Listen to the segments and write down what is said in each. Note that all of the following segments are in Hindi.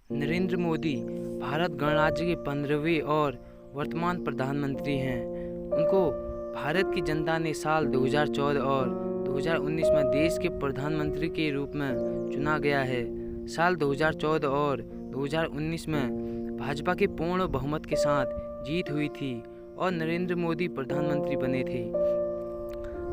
नरेंद्र मोदी भारत गणराज्य के 15वें और वर्तमान प्रधानमंत्री हैं। उनको भारत की जनता ने साल 2014 और 2019 में देश के प्रधानमंत्री के रूप में चुना गया है। साल 2014 और 2019 में भाजपा के पूर्ण बहुमत के साथ जीत हुई थी और नरेंद्र मोदी प्रधानमंत्री बने थे।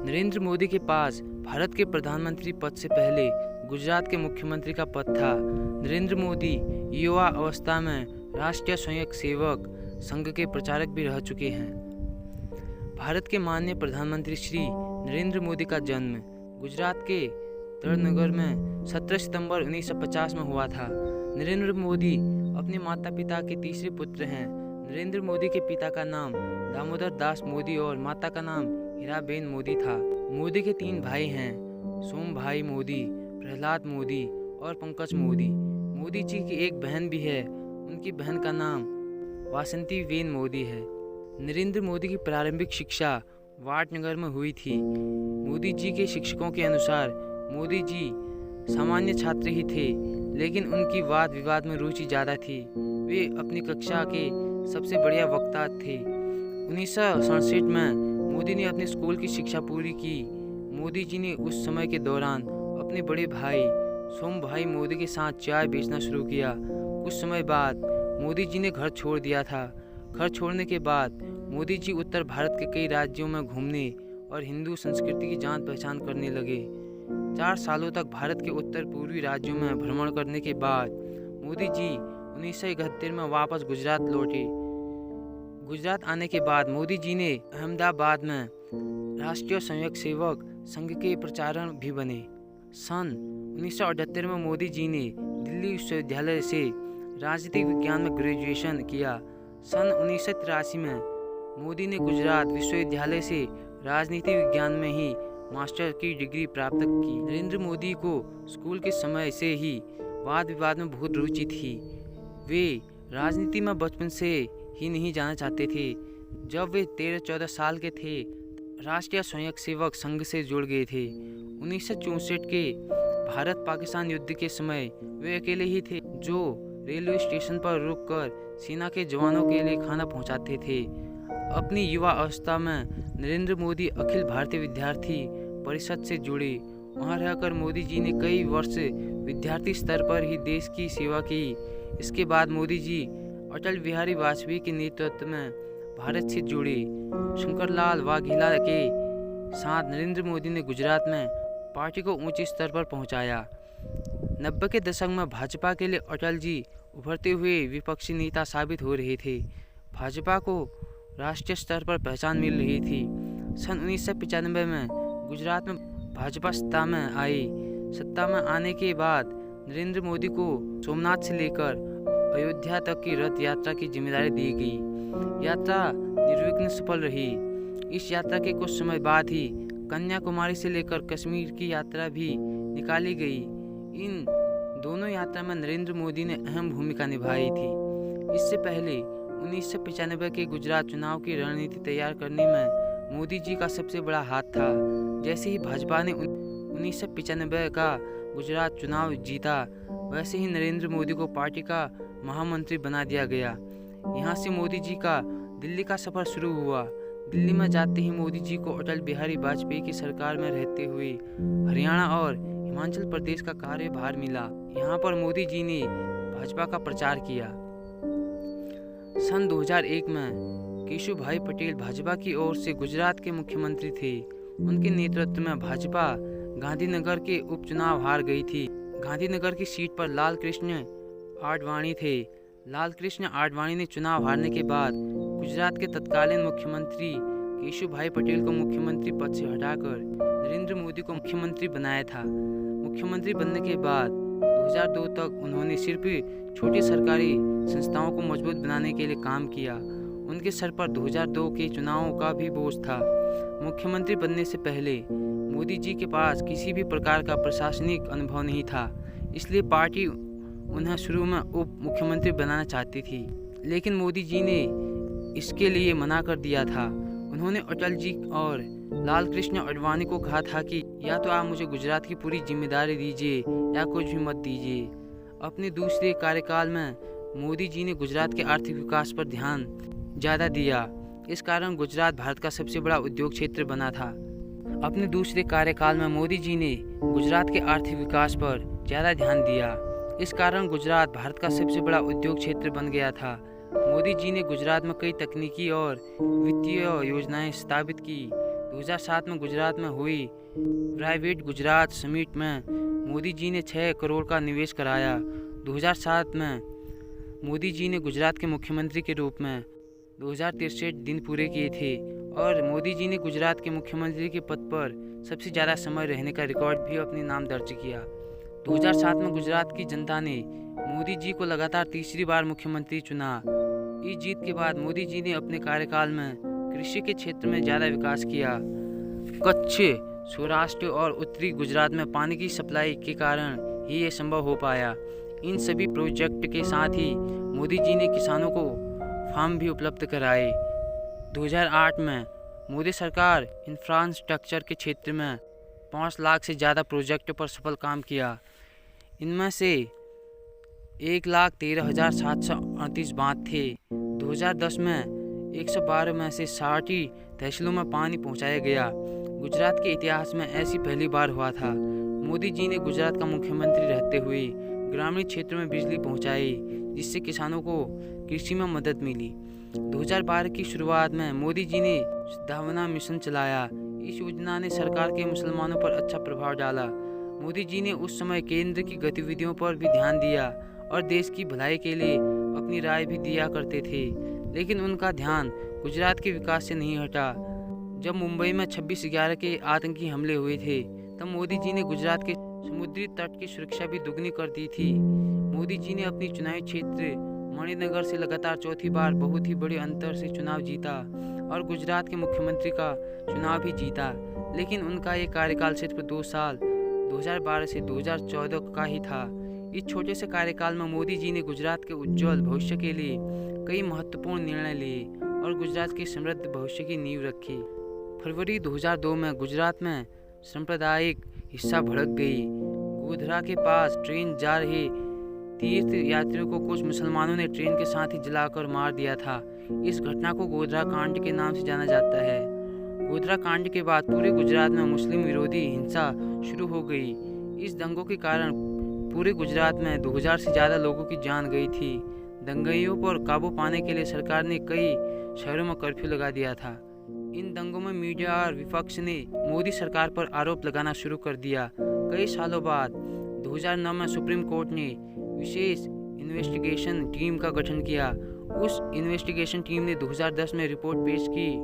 नरेंद्र मोदी के पास भारत के प्रधानमंत्री पद से पहले गुजरात के मुख्यमंत्री का पद था। नरेंद्र मोदी युवा अवस्था में राष्ट्रीय स्वयं सेवक संघ के प्रचारक भी रह चुके हैं। भारत के माननीय प्रधानमंत्री श्री नरेंद्र मोदी का जन्म गुजरात के तरनगर में 17 सितंबर 1950 में हुआ था। नरेंद्र मोदी अपने माता पिता के तीसरे पुत्र हैं। नरेंद्र मोदी के पिता का नाम दामोदर दास मोदी और माता का नाम हीराबेन मोदी था। मोदी के 3 भाई हैं, सोम भाई मोदी, प्रहलाद मोदी और पंकज मोदी। मोदी जी की एक बहन भी है, उनकी बहन का नाम वासंती बेन मोदी है। नरेंद्र मोदी की प्रारंभिक शिक्षा वाटनगर में हुई थी। मोदी जी के शिक्षकों के अनुसार मोदी जी सामान्य छात्र ही थे, लेकिन उनकी वाद विवाद में रुचि ज़्यादा थी। वे अपनी कक्षा के सबसे बढ़िया वक्ता थे। 1967 में मोदी ने अपने स्कूल की शिक्षा पूरी की। मोदी जी ने उस समय के दौरान अपने बड़े भाई सोम भाई मोदी के साथ चाय बेचना शुरू किया। कुछ समय बाद मोदी जी ने घर छोड़ दिया था। घर छोड़ने के बाद मोदी जी उत्तर भारत के कई राज्यों में घूमने और हिंदू संस्कृति की जान पहचान करने लगे। 4 सालों तक भारत के उत्तर पूर्वी राज्यों में भ्रमण करने के बाद मोदी जी 1971 में वापस गुजरात लौटे। गुजरात आने के बाद मोदी जी ने अहमदाबाद में राष्ट्रीय स्वयं सेवक संघ के प्रचारक भी बने। सन 1978 में मोदी जी ने दिल्ली विश्वविद्यालय से राजनीतिक विज्ञान में ग्रेजुएशन किया। सन 1983 में मोदी ने गुजरात विश्वविद्यालय से राजनीति विज्ञान में ही मास्टर की डिग्री प्राप्त की। नरेंद्र मोदी को स्कूल के समय से ही वाद विवाद में बहुत रुचि थी। वे राजनीति में बचपन से ही नहीं जाना चाहते थे। जब वे 13-14 साल के थे, राष्ट्रीय स्वयं सेवक संघ से जुड़ गए थे। 1964 के भारत पाकिस्तान युद्ध के समय वे अकेले ही थे जो रेलवे स्टेशन पर रुककर सेना के जवानों के लिए खाना पहुंचाते थे। अपनी युवा अवस्था में नरेंद्र मोदी अखिल भारतीय विद्यार्थी परिषद से जुड़े। वहां रहकर मोदी जी ने कई वर्ष विद्यार्थी स्तर पर ही देश की सेवा की। इसके बाद मोदी जी अटल बिहारी वाजपेयी के नेतृत्व में भारत से जुड़े। शंकरलाल वाघेला के साथ नरेंद्र मोदी ने गुजरात में पार्टी को ऊंचे स्तर पर पहुंचाया। 90 के दशक में भाजपा के लिए अटल जी उभरते हुए विपक्षी नेता साबित हो रहे थे। भाजपा को राष्ट्रीय स्तर पर पहचान मिल रही थी। सन 1995 में गुजरात में भाजपा सत्ता में आई। सत्ता में आने के बाद नरेंद्र मोदी को सोमनाथ से लेकर अयोध्या तक की रथ यात्रा की जिम्मेदारी दी गई। यात्रा निर्विघ्न सफल रही। इस यात्रा के कुछ समय बाद ही कन्याकुमारी से लेकर कश्मीर की यात्रा भी निकाली गई। इन दोनों यात्रा में नरेंद्र मोदी ने अहम भूमिका निभाई थी। इससे पहले 1995 के गुजरात चुनाव की रणनीति तैयार करने में मोदी जी का सबसे बड़ा हाथ था। जैसे ही भाजपा ने 1995 का गुजरात चुनाव जीता, वैसे ही नरेंद्र मोदी को पार्टी का महामंत्री बना दिया गया। यहाँ से मोदी जी का दिल्ली का सफर शुरू हुआ। दिल्ली में जाते ही मोदी जी को अटल बिहारी वाजपेयी की सरकार में रहते हुए हरियाणा और हिमाचल प्रदेश का कार्यभार मिला। यहाँ पर मोदी जी ने भाजपा का प्रचार किया। सन 2001 में केशुभाई पटेल भाजपा की ओर से गुजरात के मुख्यमंत्री थे। उनके नेतृत्व में भाजपा गांधीनगर के उपचुनाव हार गई थी। गांधीनगर की सीट पर लाल कृष्ण आडवाणी थे। लाल कृष्ण आडवाणी ने चुनाव हारने के बाद गुजरात के तत्कालीन मुख्यमंत्री केशुभाई पटेल को मुख्यमंत्री पद से हटाकर नरेंद्र मोदी को मुख्यमंत्री बनाया था। मुख्यमंत्री बनने के बाद 2002 तक उन्होंने सिर्फ छोटी सरकारी संस्थाओं को मजबूत बनाने के लिए काम किया। उनके सर पर 2002 के चुनावों का भी बोझ था। मुख्यमंत्री बनने से पहले मोदी जी के पास किसी भी प्रकार का प्रशासनिक अनुभव नहीं था, इसलिए पार्टी उन्हें शुरू में उप मुख्यमंत्री बनाना चाहती थी, लेकिन मोदी जी ने इसके लिए मना कर दिया था। उन्होंने अटल जी और लाल कृष्ण आडवाणी को कहा था कि या तो आप मुझे गुजरात की पूरी जिम्मेदारी दीजिए या कुछ भी मत दीजिए। अपने दूसरे कार्यकाल में मोदी जी ने गुजरात के आर्थिक विकास पर ध्यान ज़्यादा दिया। इस कारण गुजरात भारत का सबसे बड़ा उद्योग क्षेत्र बना था। अपने दूसरे कार्यकाल में मोदी जी ने गुजरात के आर्थिक विकास पर ज़्यादा ध्यान दिया। इस कारण गुजरात भारत का सबसे बड़ा उद्योग क्षेत्र बन गया था। मोदी जी ने गुजरात में कई तकनीकी और वित्तीय योजनाएं स्थापित की। 2007 में गुजरात में हुई प्राइवेट गुजरात समिट में मोदी जी ने 6 करोड़ का निवेश कराया। 2007 में मोदी जी ने गुजरात के मुख्यमंत्री के रूप में 2063 दिन पूरे किए थे और मोदी जी ने गुजरात के मुख्यमंत्री के पद पर सबसे ज़्यादा समय रहने का रिकॉर्ड भी अपने नाम दर्ज किया। 2007 में गुजरात की जनता ने मोदी जी को लगातार तीसरी बार मुख्यमंत्री चुना। इस जीत के बाद मोदी जी ने अपने कार्यकाल में कृषि के क्षेत्र में ज़्यादा विकास किया। कच्छ, सौराष्ट्र और उत्तरी गुजरात में पानी की सप्लाई के कारण ही ये संभव हो पाया। इन सभी प्रोजेक्ट के साथ ही मोदी जी ने किसानों को फार्म भी उपलब्ध कराए। 2008 में मोदी सरकार इंफ्रास्ट्रक्चर के क्षेत्र में 5 लाख से ज़्यादा प्रोजेक्ट पर सफल काम किया। इनमें से 1,13,738 बांध थे। 2010 में 112 में से 60 तहसीलों में पानी पहुंचाया गया। गुजरात के इतिहास में ऐसी पहली बार हुआ था। मोदी जी ने गुजरात का मुख्यमंत्री रहते हुए ग्रामीण क्षेत्र में बिजली पहुंचाई, जिससे किसानों को कृषि में मदद मिली। 2012 की शुरुआत में मोदी जी ने सद्भावना मिशन चलाया। इस योजना ने सरकार के मुसलमानों पर अच्छा प्रभाव डाला। मोदी जी ने उस समय केंद्र की गतिविधियों पर भी ध्यान दिया और देश की भलाई के लिए अपनी राय भी दिया करते थे, लेकिन उनका ध्यान गुजरात के विकास से नहीं हटा। जब मुंबई में 26/11 के आतंकी हमले हुए थे, तब मोदी जी ने गुजरात के समुद्री तट की सुरक्षा भी दुगनी कर दी थी। मोदी जी ने अपनी चुनावी क्षेत्र मणिनगर से लगातार चौथी बार बहुत ही बड़े अंतर से चुनाव जीता और गुजरात के मुख्यमंत्री का चुनाव भी जीता, लेकिन उनका ये कार्यकाल सिर्फ 2 साल 2012 से 2014 का ही था। इस छोटे से कार्यकाल में मोदी जी ने गुजरात के उज्जवल भविष्य के लिए कई महत्वपूर्ण निर्णय लिए और गुजरात के समृद्ध भविष्य की नींव रखी। फरवरी 2002 में गुजरात में सांप्रदायिक हिंसा भड़क गई। गोधरा के पास ट्रेन जा रहे तीर्थ यात्रियों को कुछ मुसलमानों ने ट्रेन के साथ ही जलाकर मार दिया था। इस घटना को गोधरा कांड के नाम से जाना जाता है। गोधरा कांड के बाद पूरे गुजरात में मुस्लिम विरोधी हिंसा शुरू हो गई। इस दंगों के कारण पूरे गुजरात में 2000 से ज़्यादा लोगों की जान गई थी। दंगाइयों पर काबू पाने के लिए सरकार ने कई शहरों में कर्फ्यू लगा दिया था। इन दंगों में मीडिया और विपक्ष ने मोदी सरकार पर आरोप लगाना शुरू कर दिया। कई सालों बाद 2009 में सुप्रीम कोर्ट ने विशेष इन्वेस्टिगेशन टीम का गठन किया। उस इन्वेस्टिगेशन टीम ने 2010 में रिपोर्ट पेश की,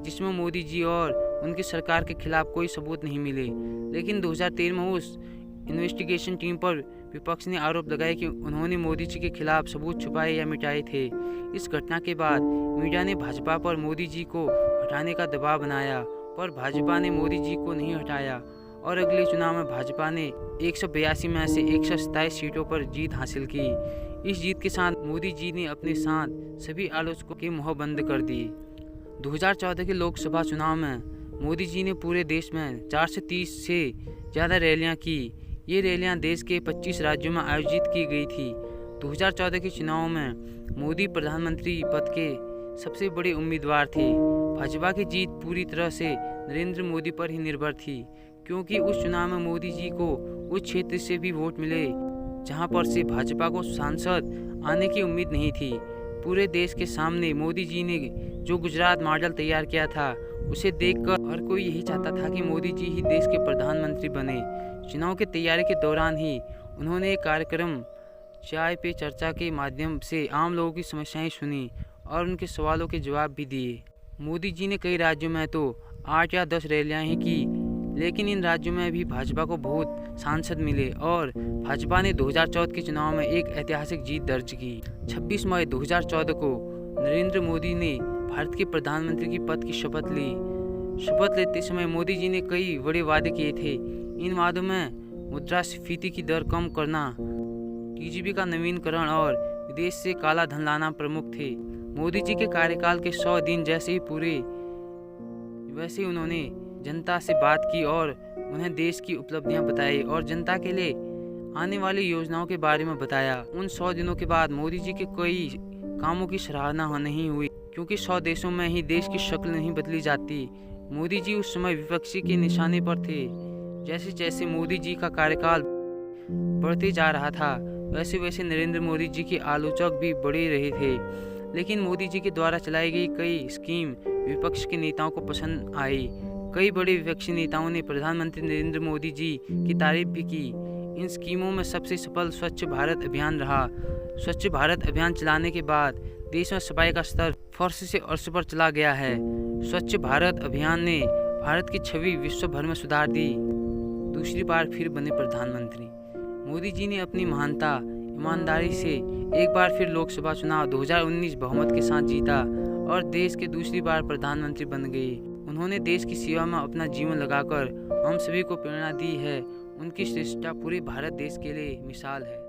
जिसमें मोदी जी और उनकी सरकार के खिलाफ कोई सबूत नहीं मिले। लेकिन 2013 में उस इन्वेस्टिगेशन टीम पर विपक्ष ने आरोप लगाया कि उन्होंने मोदी जी के खिलाफ सबूत छुपाए या मिटाए थे। इस घटना के बाद मीडिया ने भाजपा पर मोदी जी को हटाने का दबाव बनाया, पर भाजपा ने मोदी जी को नहीं हटाया और अगले चुनाव में भाजपा ने 182 में से 127 सीटों पर जीत हासिल की। इस जीत के साथ मोदी जी ने अपने साथ सभी आलोचकों के मुंह बंद कर दिए। 2014 के लोकसभा चुनाव में मोदी जी ने पूरे देश में 430 से ज़्यादा रैलियां की। ये रैलियां देश के 25 राज्यों में आयोजित की गई थी। 2014 के चुनाव में मोदी प्रधानमंत्री पद के सबसे बड़े उम्मीदवार थे। भाजपा की जीत पूरी तरह से नरेंद्र मोदी पर ही निर्भर थी, क्योंकि उस चुनाव में मोदी जी को उस क्षेत्र से भी वोट मिले जहां पर से भाजपा को सांसद आने की उम्मीद नहीं थी। पूरे देश के सामने मोदी जी ने जो गुजरात मॉडल तैयार किया था, उसे देखकर हर कोई यही चाहता था कि मोदी जी ही देश के प्रधानमंत्री बने। चुनाव की तैयारी के दौरान ही उन्होंने एक कार्यक्रम चाय पे चर्चा के माध्यम से आम लोगों की समस्याएं सुनी और उनके सवालों के जवाब भी दिए। मोदी जी ने कई राज्यों में तो 8 या 10 रैलियां ही की, लेकिन इन राज्यों में भी भाजपा को बहुत सांसद मिले और भाजपा ने 2014 के चुनाव में एक ऐतिहासिक जीत दर्ज की। 26 मई 2014 को नरेंद्र मोदी ने भारत के प्रधानमंत्री की पद की शपथ ली। शपथ लेते समय मोदी जी ने कई बड़े वादे किए थे। इन वादों में मुद्रास्फीति की दर कम करना, टीजीबी का नवीनीकरण और विदेश से काला धन लाना प्रमुख थे। मोदी जी के कार्यकाल के 100 दिन जैसे ही पूरे वैसे ही उन्होंने जनता से बात की और उन्हें देश की उपलब्धियां बताई और जनता के लिए आने वाली योजनाओं के बारे में बताया। उन 100 दिनों के बाद मोदी जी के कई कामों की सराहना नहीं हुई, क्योंकि 100 देशों में ही देश की शक्ल नहीं बदली जाती। मोदी जी उस समय विपक्षी के निशाने पर थे। जैसे जैसे मोदी जी का कार्यकाल बढ़ते जा रहा था, वैसे वैसे नरेंद्र मोदी जी के आलोचक भी बढ़े रहे थे। लेकिन मोदी जी के द्वारा चलाई गई कई स्कीम विपक्ष के नेताओं को पसंद आई। कई बड़े विपक्षी नेताओं ने प्रधानमंत्री नरेंद्र मोदी जी की तारीफ भी की। इन स्कीमों में सबसे सफल स्वच्छ भारत अभियान रहा। स्वच्छ भारत अभियान चलाने के बाद देश में सफाई का स्तर फर्श से अर्श पर चला गया है। स्वच्छ भारत अभियान ने भारत की छवि विश्व भर में सुधार दी। दूसरी बार फिर बने प्रधानमंत्री। मोदी जी ने अपनी महानता, ईमानदारी से एक बार फिर लोकसभा चुनाव 2019 बहुमत के साथ जीता और देश के दूसरी बार प्रधानमंत्री बन गए। उन्होंने देश की सेवा में अपना जीवन लगाकर हम सभी को प्रेरणा दी है। उनकी श्रेष्ठता पूरे भारत देश के लिए मिसाल है।